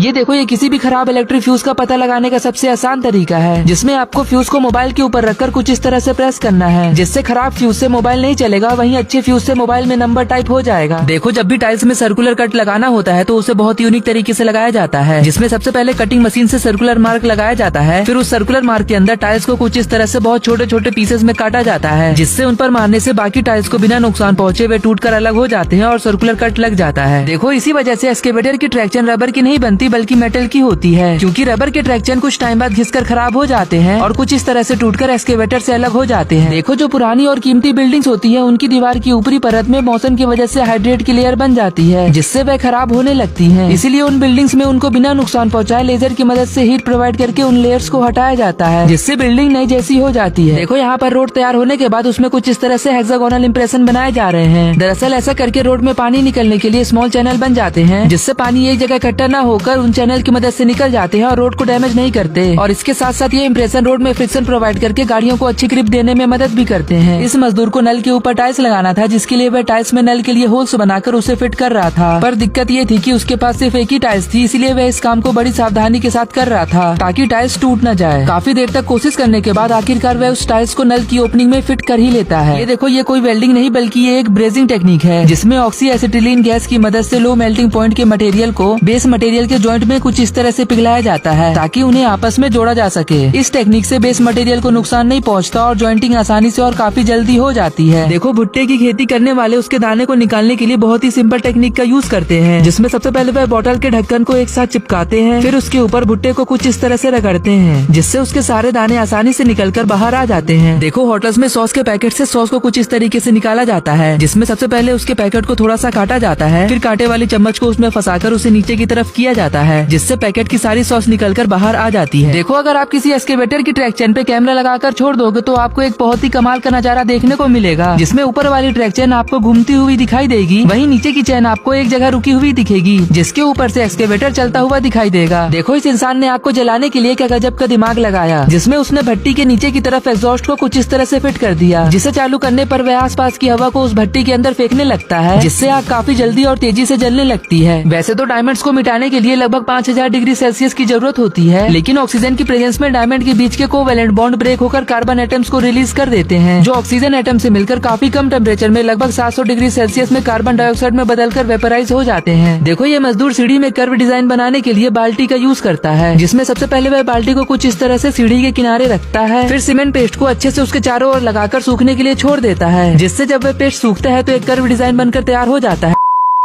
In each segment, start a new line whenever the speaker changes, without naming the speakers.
ये देखो, ये किसी भी खराब इलेक्ट्रिक फ्यूज का पता लगाने का सबसे आसान तरीका है, जिसमें आपको फ्यूज को मोबाइल के ऊपर रखकर कुछ इस तरह से प्रेस करना है, जिससे खराब फ्यूज से मोबाइल नहीं चलेगा, वहीं अच्छे फ्यूज से मोबाइल में नंबर टाइप हो जाएगा। देखो, जब भी टाइल्स में सर्कुलर कट लगाना होता है तो उसे बहुत यूनिक तरीके से लगाया जाता है, जिसमें सबसे पहले कटिंग मशीन से सर्कुलर मार्क लगाया जाता है। फिर उस सर्कुलर मार्क के अंदर टाइल्स को कुछ इस तरह से बहुत छोटे छोटे पीसेस में काटा जाता है, जिससे उन पर मारने से बाकी टाइल्स को बिना नुकसान पहुंचे वे टूटकर अलग हो जाते हैं और सर्कुलर कट लग जाता है। देखो, इसी वजह से एक्सकेवेटर की ट्रैक्शन रबर की नहीं बनती बल्कि मेटल की होती है, क्योंकि रबर के ट्रैक्शन कुछ टाइम बाद घिसकर खराब हो जाते हैं और कुछ इस तरह से टूटकर एक्सकेवेटर से अलग हो जाते हैं। देखो, जो पुरानी और कीमती बिल्डिंग्स होती है उनकी दीवार की ऊपरी परत में मौसम की वजह से हाइड्रेट की लेयर बन जाती है, जिससे वह खराब होने लगती है। इसीलिए उन बिल्डिंग्स में उनको बिना नुकसान पहुंचाए लेजर की मदद से हीट प्रोवाइड करके उन लेयर्स को हटाया जाता है, जिससे बिल्डिंग नई जैसी हो जाती है। देखो, यहाँ पर रोड तैयार होने के बाद उसमें कुछ इस तरह से हेक्सागोनल इंप्रेशन बनाए जा रहे हैं। दरअसल ऐसा करके रोड में पानी निकलने के लिए स्मॉल चैनल बन जाते हैं, जिससे पानी एक जगह इकट्ठा न होकर उन चैनल की मदद से निकल जाते हैं और रोड को डैमेज नहीं करते। और इसके साथ साथ ये इंप्रेशन रोड में फ्रिक्शन प्रोवाइड करके गाड़ियों को अच्छी ग्रिप देने में मदद भी करते हैं। इस मजदूर को नल के ऊपर टाइल्स लगाना था, जिसके लिए वह टाइल्स में नल के लिए होल्स बनाकर उसे फिट कर रहा था। पर दिक्कत ये थी कि उसके पास सिर्फ एक ही टाइल्स थी, इसलिए वह इस काम को बड़ी सावधानी के साथ कर रहा था ताकि टाइल्स टूट न जाए। काफी देर तक कोशिश करने के बाद आखिरकार वह उस टाइल्स को नल की ओपनिंग में फिट कर ही लेता है। ये देखो, ये कोई वेल्डिंग नहीं बल्कि ये एक ब्रेजिंग टेक्निक है, जिसमें ऑक्सी एसिटिलीन गैस की मदद से लो मेल्टिंग पॉइंट के मटेरियल को बेस मटेरियल के जॉइंट में कुछ इस तरह से पिघलाया जाता है ताकि उन्हें आपस में जोड़ा जा सके। इस टेक्निक से बेस मटेरियल को नुकसान नहीं पहुंचता और जॉइंटिंग आसानी से और काफी जल्दी हो जाती है। देखो, भुट्टे की खेती करने वाले उसके दाने को निकालने के लिए बहुत ही सिंपल टेक्निक का यूज करते हैं, जिसमें सबसे पहले वह बोतल के ढक्कन को एक साथ चिपकाते हैं, फिर उसके ऊपर भुट्टे को कुछ इस तरह से रगड़ते हैं, जिससे उसके सारे दाने आसानी से निकलकर बाहर आ जाते हैं। देखो, होटल्स में सॉस के पैकेट से सॉस को कुछ इस तरीके से निकाला जाता है, जिसमें सबसे पहले उसके पैकेट को थोड़ा सा काटा जाता है, फिर कांटे वाली चम्मच को उसमें फंसाकर उसे नीचे की तरफ किया जाता है, जिससे पैकेट की सारी सॉस निकलकर बाहर आ जाती है। देखो, अगर आप किसी एक्सकेवेटर की ट्रैक्शन पे कैमरा लगाकर छोड़ दोगे तो आपको एक बहुत ही कमाल का नजारा देखने को मिलेगा, जिसमें ऊपर वाली ट्रैक्शन आपको घूमती हुई दिखाई देगी, वहीं नीचे की चैन आपको एक जगह रुकी हुई दिखेगी, जिसके ऊपर से एक्सकेवेटर चलता हुआ दिखाई देगा। देखो, इस इंसान ने आग को जलाने के लिए क्या गजब का दिमाग लगाया, जिसमें उसने भट्टी के नीचे की तरफ एग्जॉस्ट को कुछ इस तरह से फिट कर दिया, जिसे चालू करने पर वह आसपास की हवा को उस भट्टी के अंदर फेंकने लगता है, जिससे आग काफी जल्दी और तेजी से जलने लगती है। वैसे तो डायमंड्स को मिटाने के लिए लगभग 5000 डिग्री सेल्सियस की जरूरत होती है, लेकिन ऑक्सीजन की प्रेजेंस में डायमंड के बीच के कोवैलेंट बॉन्ड ब्रेक होकर कार्बन एटम्स को रिलीज कर देते हैं, जो ऑक्सीजन एटम से मिलकर काफी कम टेम्परेचर में लगभग 700 डिग्री सेल्सियस में कार्बन डाइऑक्साइड में बदलकर वेपराइज हो जाते हैं। देखो, ये मजदूर सीढ़ी में कर्व डिजाइन बनाने के लिए बाल्टी का यूज करता है, जिसमें सबसे पहले वह बाल्टी को कुछ इस तरह से सीढ़ी के किनारे रखता है, फिर सीमेंट पेस्ट को अच्छे से उसके चारों ओर लगाकर सूखने के लिए छोड़ देता है, जिससे जब वह पेस्ट सूखता है तो एक कर्व डिजाइन बनकर तैयार हो जाता है।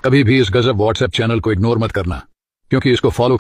कभी भी इस गजब व्हाट्सएप चैनल को इग्नोर मत करना, क्योंकि इसको फॉलो